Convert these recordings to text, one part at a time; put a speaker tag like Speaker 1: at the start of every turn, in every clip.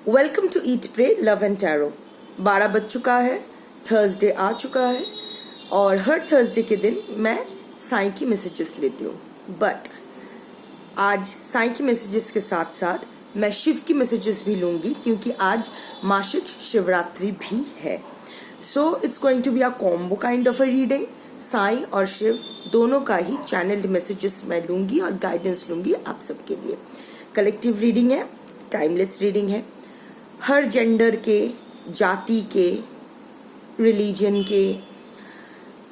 Speaker 1: Welcome to eat pray love and tarot. 12 बज चुका है, थर्सडे आ चुका है और हर थर्सडे के दिन मैं साईं की मैसेजेस लेती हूँ। बट आज साईं की मैसेजेस के साथ साथ मैं शिव की मैसेजेस भी लूँगी क्योंकि आज मासिक शिवरात्रि भी है। So it's going to be a combo kind of a reading. Sai और शिव दोनों का ही चैनल्ड मैसेजेस मैं लूँगी और गाइडेंस लूँगी आप सबके लिए। कलेक्टिव रीडिंग है, टाइमलेस रीडिंग है। हर जेंडर के, जाति के, रिलीजन के,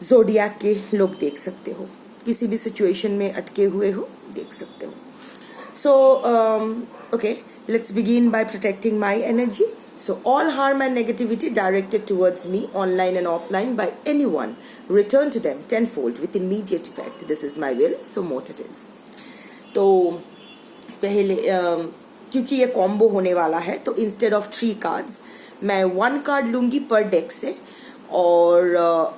Speaker 1: ज़ोडियाक के लोग देख सकते हो। किसी भी सिचुएशन में अटके हुए हो देख सकते हो। So okay, let's begin by protecting my energy. So all harm and negativity directed towards me online and offline by anyone return to them tenfold with immediate effect. This is my will, so mote it is. तो पहले क्योंकि ये combo होने वाला है तो instead of 3 cards मैं 1 card लूँगी पर डेक से। और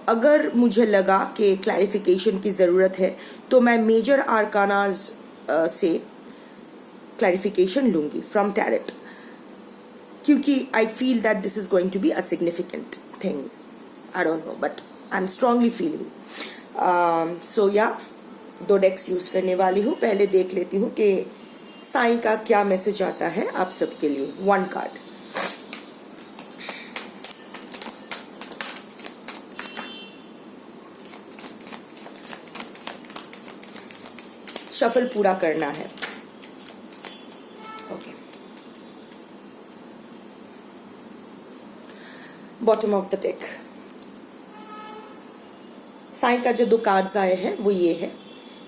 Speaker 1: अगर मुझे लगा कि क्लैरिफिकेशन की ज़रूरत है तो मैं मेजर आर्कानाज से क्लैरिफिकेशन लूँगी फ्रॉम टैरेट, क्योंकि I feel that this is going to be a significant thing. I don't know but I am strongly feeling. So या 2 डेक्स यूज करने वाली हूँ. पहले देख लेती हूँ कि साईं का क्या मैसेज आता है आप सबके लिए. 1 कार्ड. शफल पूरा करना है. Okay. Bottom of the deck Sai का जो 2 कार्ड्स आए हैं वो ये है,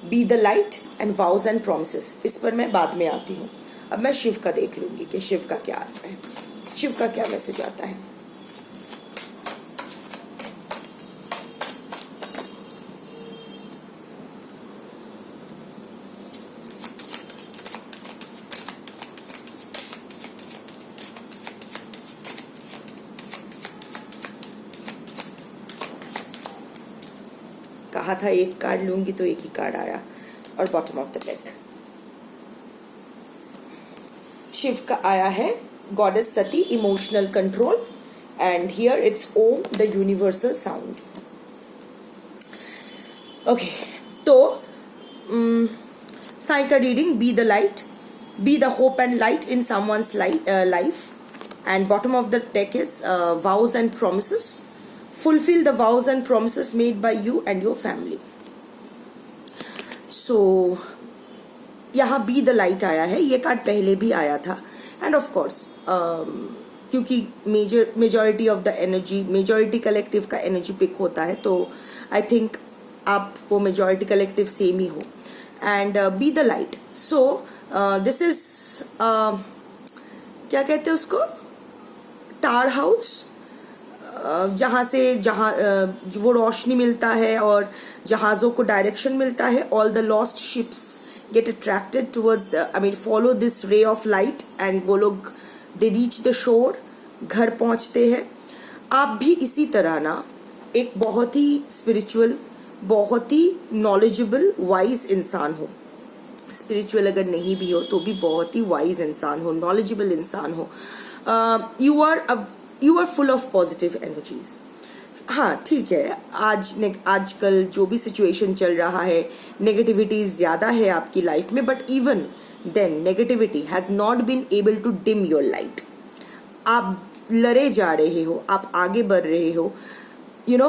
Speaker 1: be the light and vows and promises. इस पर मैं बाद में आती हूँ. अब मैं शिव का देख लूंगी कि शिव का क्या आता है, शिव का क्या मैसेज आता है. कहा था 1 कार्ड लूंगी तो 1 ही कार्ड आया. और bottom of the deck Shiv का आया है goddess Sati, emotional control, and here it's Om the universal sound. Okay, तो साईं का reading, be the light, be the hope and light in someone's life. And bottom of the deck is vows and promises. Fulfill the vows and promises made by you and your family. So यहाँ B the light आया है. ये card पहले भी आया था. End of course क्योंकि majority of the energy, majority collective का एनर्जी पिक होता है, तो आई थिंक आप वो मेजॉरिटी कलेक्टिव सेम ही हो. And B the light. So this is क्या कहते हैं उसको, टार हाउस, जहाँ वो रोशनी मिलता है और जहाज़ों को डायरेक्शन मिलता है. All the lost ships get attracted towards the, follow this ray of light and वो लोग दे रीच द शोर, घर पहुँचते हैं. आप भी इसी तरह ना एक बहुत ही स्पिरिचुअल, बहुत ही नॉलेजेबल, वाइज इंसान हो. स्पिरिचुअल अगर नहीं भी हो तो भी बहुत ही वाइज इंसान हो, नॉलेजेबल इंसान हो. You are full of positive energies. हाँ ठीक है, आजकल जो भी सिचुएशन चल रहा है, नेगेटिविटी ज़्यादा है आपकी लाइफ में, but even then negativity has not been able to dim your light. आप लड़े जा रहे हो, आप आगे बढ़ रहे हो,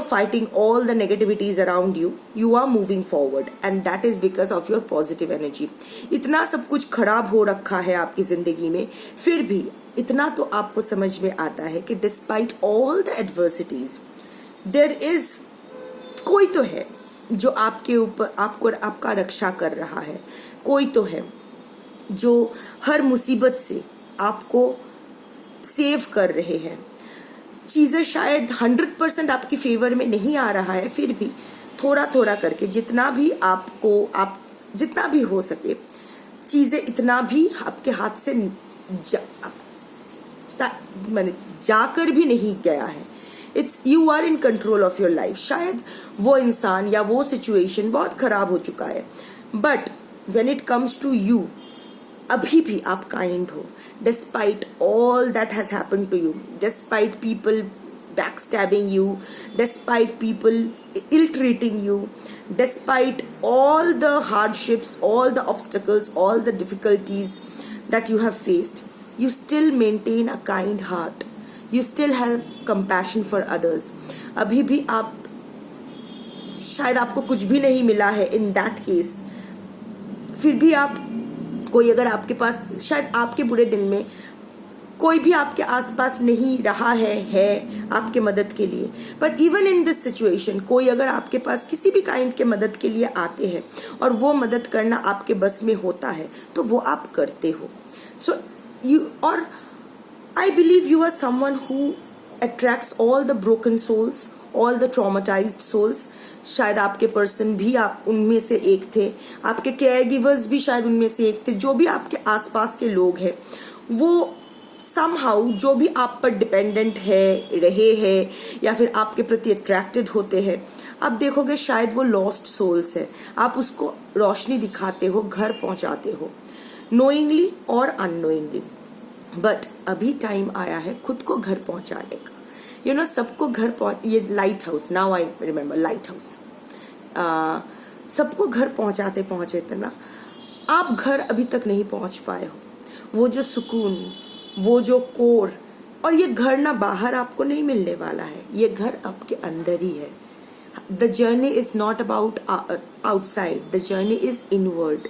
Speaker 1: fighting all the negativities around you. You are moving forward and that is because of your positive energy. इतना सब कुछ खराब हो रखा है आपकी जिंदगी में, फिर भी इतना तो आपको समझ में आता है कि despite all the adversities, there is कोई तो है जो आपके ऊपर आपका रक्षा कर रहा है. कोई तो है जो हर मुसीबत से आपको सेव कर रहे हैं. चीज़ें शायद 100% आपकी फेवर में नहीं आ रहा है, फिर भी थोड़ा थोड़ा करके जितना भी जितना भी हो सके, चीज़ें इतना भी आपके हाथ से जाकर भी नहीं गया है. It's you are in control of your life. शायद वो इंसान या वो सिचुएशन बहुत खराब हो चुका है, but when it comes to you, अभी भी आप काइंड हो. despite all that has happened to you, despite people backstabbing you, despite people ill-treating you, despite all the hardships, all the obstacles, all the difficulties that you have faced, you still maintain a kind heart, you still have compassion for others. अभी भी आप, शायद आपको कुछ भी नहीं मिला है in that case, फिर भी आप, कोई अगर आपके पास, शायद आपके बुरे दिन में कोई भी आपके आसपास नहीं रहा है आपके मदद के लिए, but even in this situation कोई अगर आपके पास किसी भी काइंड के मदद के लिए आते हैं और वो मदद करना आपके बस में होता है तो वो आप करते हो. सो यू, और I believe you are someone who attracts all the broken souls, all the traumatized souls. शायद आपके पर्सन भी आप उनमें से एक थे, आपके केयर गिवर्स भी शायद उनमें से एक थे. जो भी आपके आसपास के लोग हैं वो somehow जो भी आप पर डिपेंडेंट है, रहे हैं या फिर आपके प्रति अट्रैक्टेड होते हैं, आप देखोगे शायद वो लॉस्ट सोल्स है. आप उसको रोशनी दिखाते हो, घर पहुंचाते हो, नोइंगली और अननोइंगली. बट अभी टाइम आया है खुद को घर पहुंचाने का. यू नो, सबको घर ये light house, now I remember light house, सबको घर पहुंचाते पहुंचते ना आप घर अभी तक नहीं पहुंच पाए हो. वो जो सुकून, वो जो कोर, और ये घर ना बाहर आपको नहीं मिलने वाला है, ये घर आपके अंदर ही है. The journey is not about outside, the journey is inward.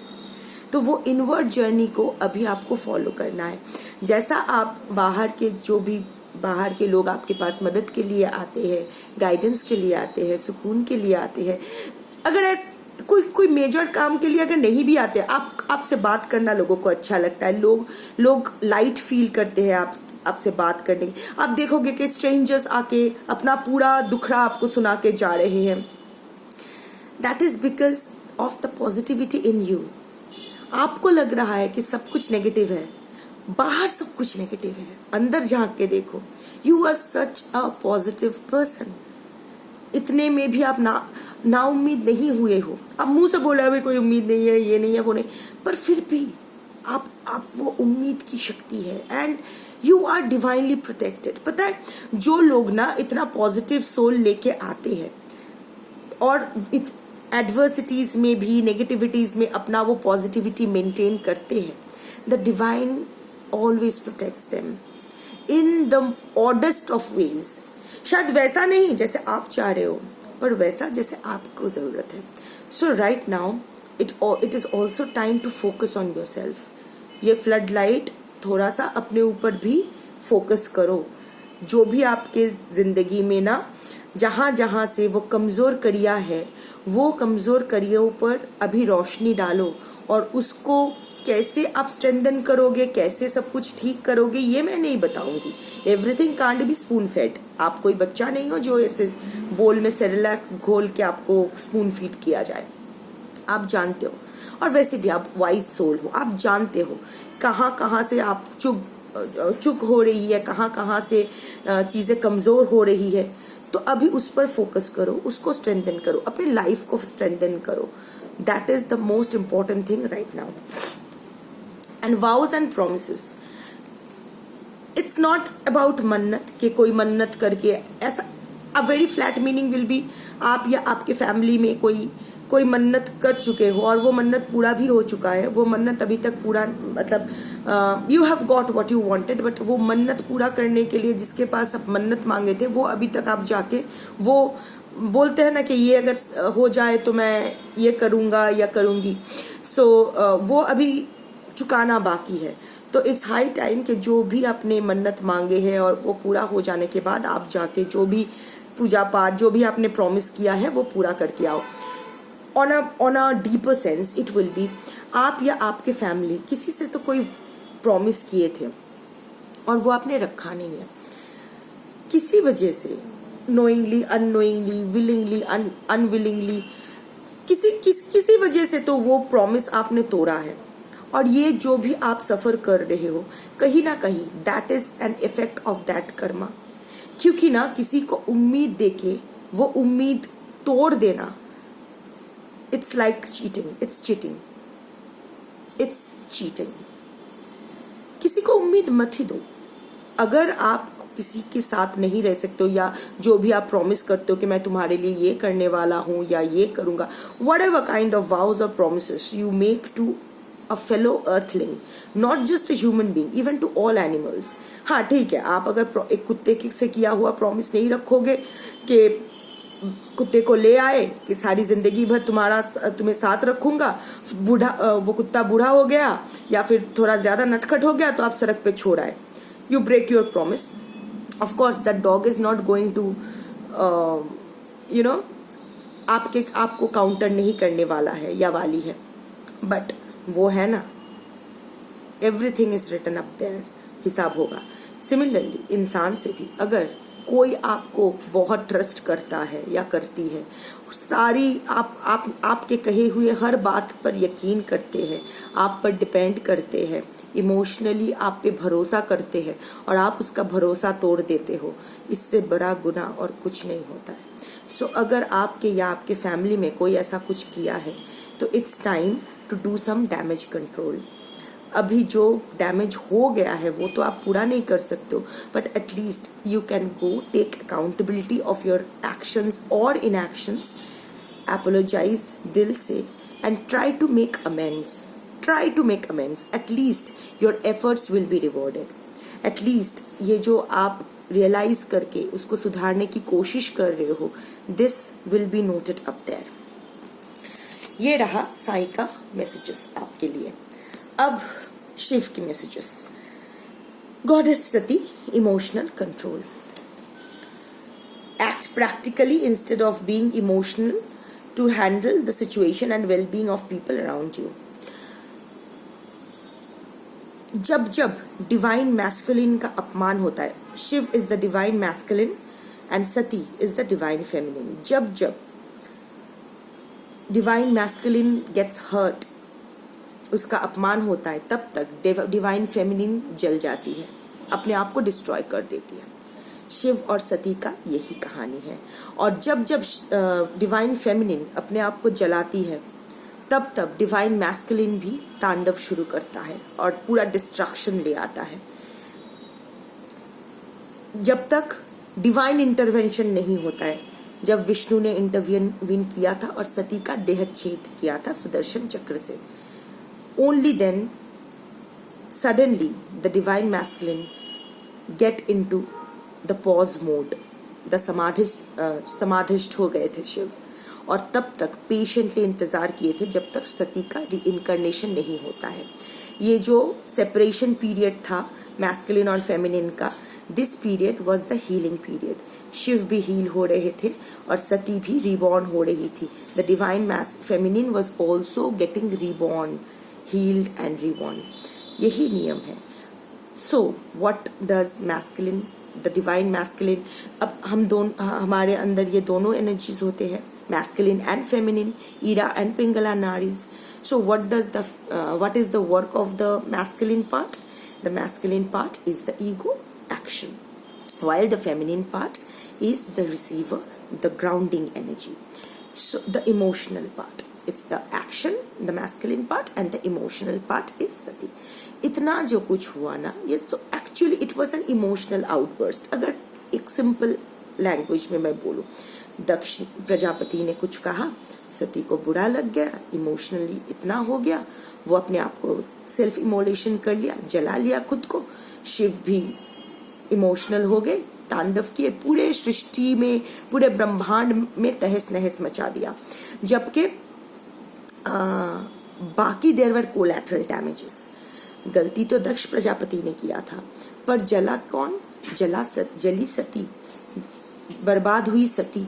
Speaker 1: तो वो इनवर्ड जर्नी को अभी आपको फॉलो करना है. जैसा आप बाहर के, जो भी बाहर के लोग आपके पास मदद के लिए आते हैं, गाइडेंस के लिए आते हैं, सुकून के लिए आते हैं, अगर कोई मेजर काम के लिए अगर नहीं भी आते, आपसे बात करना लोगों को अच्छा लगता है, लोग लाइट फील करते हैं आपसे बात करने. आप देखोगे कि स्ट्रेंजर्स आके अपना पूरा दुखड़ा आपको सुना के जा रहे हैं. That is because of the positivity in you. आपको लग रहा है कि सब कुछ नेगेटिव है, बाहर सब कुछ नेगेटिव है, अंदर झांक के देखो, you are such a positive person. इतने में भी आप ना उम्मीद नहीं हुए हो. आप मुंह से बोला भाई कोई उम्मीद नहीं है, ये नहीं है, वो नहीं, पर फिर भी आप वो उम्मीद की शक्ति है. And you are divinely protected. पता है, जो लोग ना इतना पॉजिटिव सोल लेके आते हैं और एडवर्सिटीज में भी, नेगेटिविटीज में अपना वो पॉजिटिविटी मेंटेन करते हैं, the divine always protects them in the oddest of ways. शायद वैसा नहीं जैसे आप चाह रहे हो, पर वैसा जैसे आपको जरूरत है. So right now it is also time to focus on yourself. ये फ्लड लाइट थोड़ा सा अपने ऊपर भी फोकस करो. जो भी आपके जिंदगी में ना जहाँ जहाँ से वो कमज़ोर करिया है, वो कमज़ोर करियों पर अभी रोशनी डालो, और उसको कैसे आप स्ट्रेंथन करोगे, कैसे सब कुछ ठीक करोगे, ये मैं नहीं बताऊंगी. Everything can't be spoon fed. आप कोई बच्चा नहीं हो जो ऐसे बोल में सेरेलैक घोल के आपको स्पून फीड किया जाए. आप जानते हो, और वैसे भी आप वाइज सोल हो, आप जानते हो कहाँ कहाँ से आप चुक हो रही है, कहाँ कहाँ से चीज़ें कमज़ोर हो रही है. तो अभी उस पर फोकस करो, उसको स्ट्रेंथन करो, अपनी लाइफ को स्ट्रेंथन करो. That is the most important thing right now. And vows and promises, it's not about मन्नत कि कोई मन्नत करके ऐसा. A very flat meaning will be, आप या आपके फैमिली में कोई मन्नत कर चुके हो और वो मन्नत पूरा भी हो चुका है. वो मन्नत अभी तक पूरा, मतलब you have got what you wanted, but वो मन्नत पूरा करने के लिए जिसके पास आप मन्नत मांगे थे, वो अभी तक आप जाके, वो बोलते हैं ना कि ये अगर हो जाए तो मैं ये करूँगा या करूँगी, सो वो अभी चुकाना बाकी है. तो इट्स हाई टाइम कि जो भी आपने मन्नत मांगे हैं और वो पूरा हो जाने के बाद आप जाके जो भी पूजा पाठ, जो भी आपने प्रॉमिस किया है, वो पूरा करके आओ. On a deeper sense it will be, आप या आपके फैमिली किसी से तो कोई प्रॉमिस किए थे और वो आपने रखा नहीं है, किसी वजह से, नोइंगली, अननोइंगली, विलिंगली, अनविलिंगली, किसी वजह से तो वो प्रॉमिस आपने तोड़ा है. और ये जो भी आप सफ़र कर रहे हो, कहीं ना कहीं that is an effect of that Karma. क्योंकि ना किसी को उम्मीद देके वो उम्मीद तोड़ देना, it's like cheating, it's cheating. किसी को उम्मीद मत ही दो। अगर आप किसी के साथ नहीं रह सकते हो, या जो भी आप प्रॉमिस करते हो कि मैं तुम्हारे लिए ये करने वाला हूँ या ये करूँगा, whatever kind of vows or promises you make to a fellow earthling, not just a human being, even to all animals. हाँ ठीक है, आप अगर एक कुत्ते से किया हुआ प्रॉमिस नहीं रखोगे कि कुत्ते को ले आए कि सारी जिंदगी भर तुम्हें साथ रखूंगा, वो कुत्ता बूढ़ा हो गया या फिर थोड़ा ज्यादा नटखट हो गया तो आप सड़क पे छोड़ आए, you break your promise. Of course that dog is not going to आपको काउंटर नहीं करने वाला है या वाली है, बट वो है ना, everything is written up there, हिसाब होगा। सिमिलरली इंसान से भी अगर कोई आपको बहुत ट्रस्ट करता है या करती है, सारी आपके कहे हुए हर बात पर यकीन करते हैं, आप पर डिपेंड करते हैं, इमोशनली आप पे भरोसा करते हैं और आप उसका भरोसा तोड़ देते हो, इससे बड़ा गुनाह और कुछ नहीं होता है। सो अगर आपके या आपके फैमिली में कोई ऐसा कुछ किया है तो it's time to do some damage control. अभी जो डैमेज हो गया है वो तो आप पूरा नहीं कर सकते हो, but at least you can go take accountability of your actions और इनएक्शंस, एपोलोजाइज दिल से and try to make amends. At least your efforts will be rewarded. At least ये जो आप रियलाइज करके उसको सुधारने की कोशिश कर रहे हो, this will be noted up there. ये रहा साई का मैसेजेस आपके लिए। अब शिव की messages. Goddess Sati, emotional control. Act practically instead of being emotional to handle the situation and well-being of people around you. जब जब डिवाइन मैस्कुलिन का अपमान होता है, Shiv is the divine masculine and Sati is the divine feminine, जब जब divine masculine gets hurt, उसका अपमान होता है, तब तक डिवाइन फेमिनिन जल जाती है, अपने आप को डिस्ट्रॉय कर देती है। शिव और सती का यही कहानी है। और जब जब डिवाइन फेमिनिन अपने आप को जलाती है, तब तब डिवाइन मैस्कुलिन भी तांडव शुरू करता है और पूरा डिस्ट्रक्शन ले आता है। जब तक डिवाइन इंटरवेंशन नहीं होता है, जब विष्णु ने इंटरवीन किया था और सती का देहच्छेद किया था सुदर्शन चक्र से, only then suddenly the divine masculine get into the pause mode, the समाधिष्ठ हो गए थे शिव, और तब तक पेशेंटली इंतजार किए थे जब तक सती का रीइंcarnation नहीं होता है। ये जो सेपरेशन पीरियड था मैस्कुलिन और फेमिनिन का, this period was the healing period. Shiv भी हील हो रहे थे और सती भी रीबॉर्न हो रही थी। The divine feminine was also getting reborn, healed and reborn. यही नियम है। So what does masculine, the divine masculine, अब हमारे अंदर ये दोनों एनर्जीज होते हैं, masculine and feminine, Ida and Pingala Naris. So what is the work of the masculine part? The masculine part is the ego, action, while the feminine part is the receiver, the grounding energy. So the emotional part, it's the action, the masculine part, and the emotional part is Sati. इतना जो कुछ हुआ ना, ये तो actually it was an emotional outburst. अगर एक simple language में मैं बोलूँ, दक्ष प्रजापति ने कुछ कहा, सती को बुरा लग गया, इमोशनली इतना हो गया, वो अपने आप को सेल्फ इमोलेशन कर लिया, जला लिया खुद को। शिव भी इमोशनल हो गए, तांडव किए, पूरे सृष्टि में, पूरे ब्रह्मांड में तहस नहस मचा दिया। जबकि बाकी देयर वर कोलैटरल डैमेजेस। गलती तो दक्ष प्रजापति ने किया था, पर जला कौन? जली सती, बर्बाद हुई सती।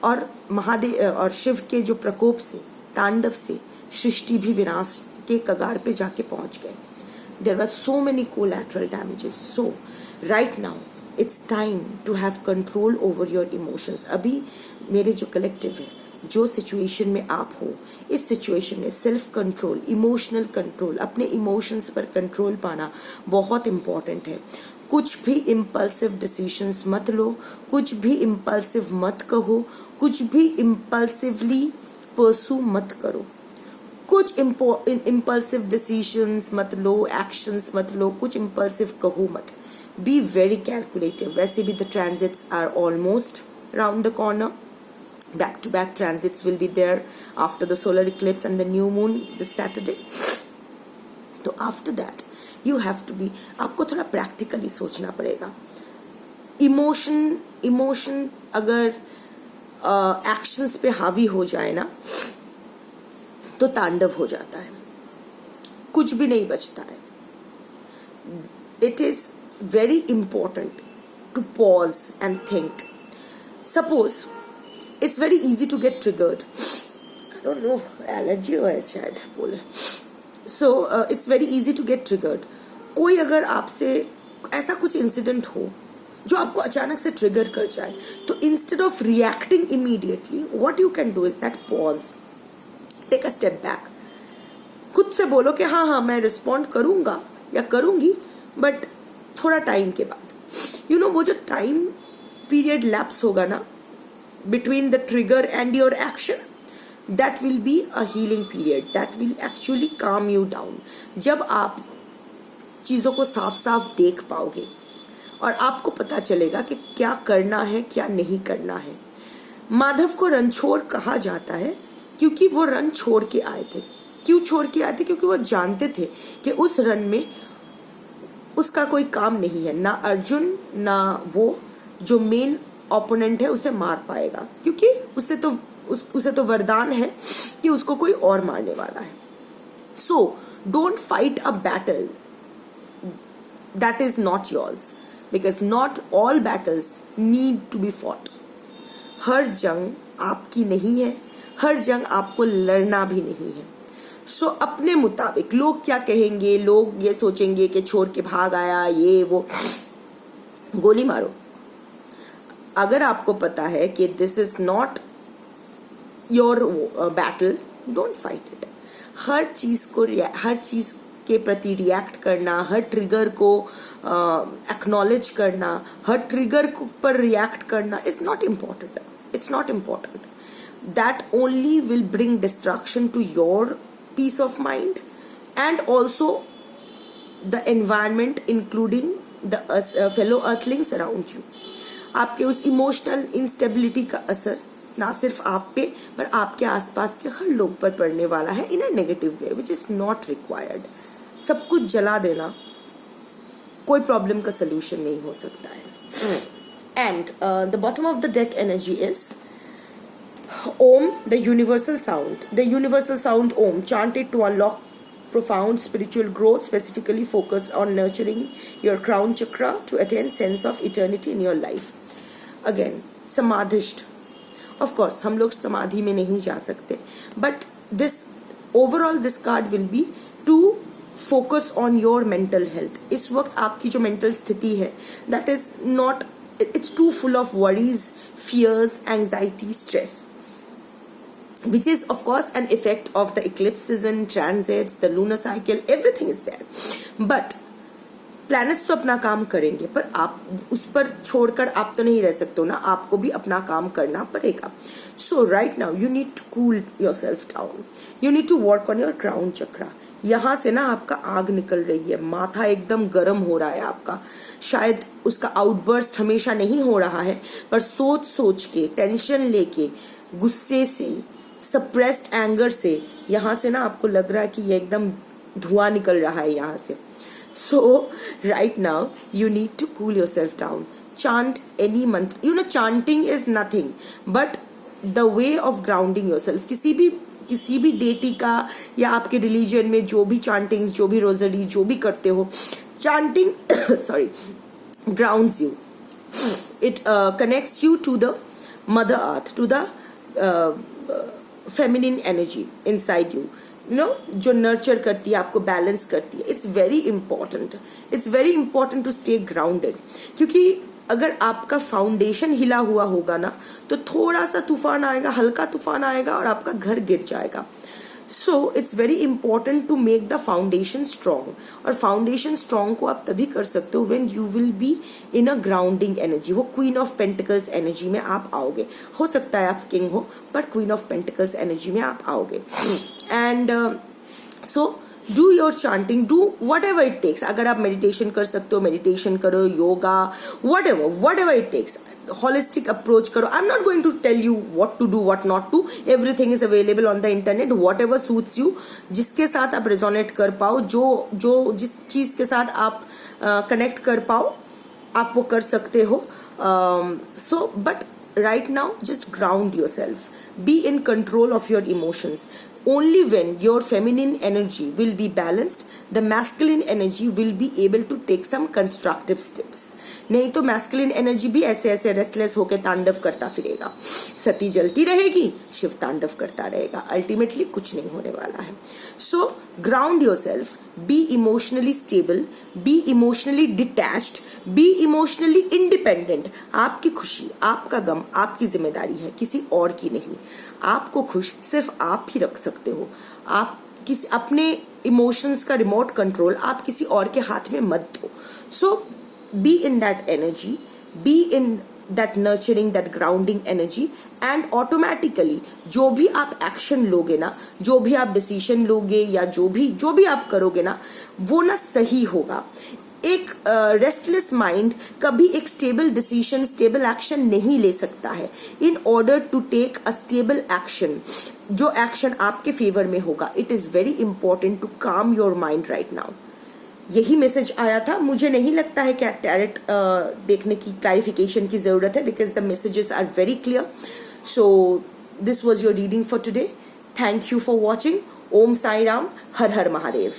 Speaker 1: और महादेव और शिव के जो प्रकोप से, तांडव से, सृष्टि भी विनाश के कगार पे जाके पहुंच गए। There were so many collateral damages. So right now it's time to have control over your emotions. अभी मेरे जो कलेक्टिव है, जो सिचुएशन में आप हो, इस सिचुएशन में सेल्फ कंट्रोल, इमोशनल कंट्रोल, अपने इमोशंस पर कंट्रोल पाना बहुत इम्पॉर्टेंट है। कुछ भी इम्पल्सिव डिसीजंस मत लो, कुछ भी इम्पल्सिव मत कहो, कुछ भी इम्पल्सिवली परसू मत करो। कुछ इम्पल्सिव डिसीजंस मत लो, एक्शंस मत लो, कुछ इम्पल्सिव कहो मत. Be very calculative. वैसे भी the transits are almost round the corner. Back to back transits will be there after the solar eclipse and the new moon this Saturday. तो after that you have to be, आपको थोड़ा practically सोचना पड़ेगा. Emotion अगर actions पे हावी हो जाए ना तो तांडव हो जाता है, कुछ भी नहीं बचता है. It is very important to pause and think. Suppose it's very easy to get triggered. I don't know, allergy हुआ है शायद बोले. So it's very easy to get triggered. कोई अगर आपसे ऐसा कुछ इंसिडेंट हो जो आपको अचानक से ट्रिगर कर जाए, तो instead of reacting immediately what you can do is that pause, take a step back. खुद से बोलो कि हाँ हाँ मैं रिस्पॉन्ड करूंगा या करूंगी, बट थोड़ा टाइम के बाद. यू नो वो जो टाइम पीरियड लैप्स होगा ना between the trigger and your action, that will be a healing period, that will actually calm you down. जब आप चीज़ों को साफ साफ देख पाओगे और आपको पता चलेगा कि क्या करना है क्या नहीं करना है. माधव को रणछोड़ कहा जाता है क्योंकि वो रन छोड़ के आए थे. क्यों छोड़ के आए थे? क्योंकि वो जानते थे कि उस रन में उसका कोई काम नहीं है, ना अर्जुन ना वो जो मेन ओपोनेंट है उसे मार पाएगा, क्योंकि उसे तो वरदान है कि उसको कोई और मारने वाला है. So don't fight a battle that is not yours, because not all battles need to be fought. हर जंग आपकी नहीं है, हर जंग आपको लड़ना भी नहीं है. सो अपने मुताबिक, लोग क्या कहेंगे, लोग ये सोचेंगे कि छोड़ के भाग आया ये वो, गोली मारो. अगर आपको पता है कि this is not your battle, don't fight it. हर चीज के प्रति रिएक्ट करना, हर ट्रिगर को एक्नॉलेज करना, हर ट्रिगर पर रिएक्ट करना is not important. It's not important. That only will bring destruction to your peace of mind and also the environment including the fellow earthlings around you. आपके उस emotional instability का असर ना सिर्फ आप पे पर आपके आसपास के हर लोग पर पड़ने वाला है in a negative way which is not required. सब कुछ जला देना कोई प्रॉब्लम का सोल्यूशन नहीं हो सकता है. And the bottom of the deck energy is Om, the universal sound. The universal sound Om chanted to unlock profound spiritual growth, specifically focused on nurturing your crown chakra to attain sense of eternity in your life. Again, samadhisht. Of course, हम लोग समाधि में नहीं जा सकते, but this card will be to focus on your mental health. इस वक्त आपकी जो mental स्थिति है, that is not, it's too full of worries, fears, anxiety, stress, which is of course an effect of the eclipse season, transits, the lunar cycle, everything is there. But planets तो अपना काम करेंगे, पर आप उस पर छोड़कर आप तो नहीं रह सकते हो ना, आपको भी अपना काम करना पड़ेगा. So right now you need to cool yourself down. You need to work on your crown chakra. यहाँ से ना आपका आग निकल रही है, माथा एकदम गर्म हो रहा है आपका. शायद उसका आउटबर्स्ट हमेशा नहीं हो रहा है, पर सोच सोच के, टेंशन लेके, गुस्से से, सप्रेस्ड एंगर से यहाँ से ना आपको लग रहा है कि ये एकदम धुआं निकल रहा है यहाँ से. So right now you need to cool yourself down. Chant any mantra. You know, chanting is nothing but the way of grounding yourself. किसी भी डेटी का या आपके रिलीजन में जो भी चैंटिंग्स, जो भी रोजरी, जो भी करते हो, chanting sorry, grounds you. It connects you to the mother earth, to the feminine energy inside you. You know, जो नर्चर करती है, आपको बैलेंस करती है. It's very important to stay grounded, क्योंकि अगर आपका फाउंडेशन हिला हुआ होगा ना, तो थोड़ा सा तूफान आएगा, हल्का तूफान आएगा और आपका घर गिर जाएगा. So it's very important to make the foundation strong. और फाउंडेशन स्ट्रॉन्ग को आप तभी कर सकते हो when you will be in a grounding energy. वो क्वीन ऑफ पेंटिकल्स एनर्जी में आप आओगे. हो सकता है आप किंग हो, पर क्वीन ऑफ पेंटिकल्स एनर्जी में आप आओगे. And so do your chanting, do whatever it takes. अगर आप मेडिटेशन कर सकते हो मेडिटेशन करो, yoga, whatever it takes, holistic approach करो. I am not going to tell you what to do what not to. Everything is available on the internet. Whatever suits you, जिसके साथ आप resonate कर पाओ, जो जिस चीज के साथ आप कनेक्ट कर पाओ, आप वो कर सकते हो. So but right now just ground yourself, be in control of your emotions. Only when your feminine energy will be balanced, the masculine energy will be able to take some constructive steps. नहीं तो masculine energy भी ऐसे ऐसे restless होके तांडव करता फिरेगा. सती जलती रहेगी, शिव तांडव करता रहेगा. अल्टीमेटली कुछ नहीं होने वाला है. So ground yourself, be emotionally stable, be emotionally detached, be emotionally independent. आपकी खुशी, आपका गम, आपकी जिम्मेदारी है, किसी और की नहीं. आपको खुश सिर्फ आप ही रख सकते हो. आप किसी अपने इमोशंस का रिमोट कंट्रोल आप किसी और के हाथ में मत दो. So be in that energy, be in that nurturing, that grounding energy, and automatically जो भी आप एक्शन लोगे ना, जो भी आप डिसीजन लोगे या जो भी आप करोगे ना, वो ना सही होगा. एक रेस्टलेस माइंड कभी एक स्टेबल डिसीजन, स्टेबल एक्शन नहीं ले सकता है. In order to take a stable action, जो एक्शन आपके फेवर में होगा, it is very important to calm your mind right now. यही मैसेज आया था. मुझे नहीं लगता है कि टैरेट देखने की क्लैरिफिकेशन की जरूरत है, because the messages are very clear. So this was your reading for today. Thank you for watching. Om Sai Ram. Har Har Mahadev.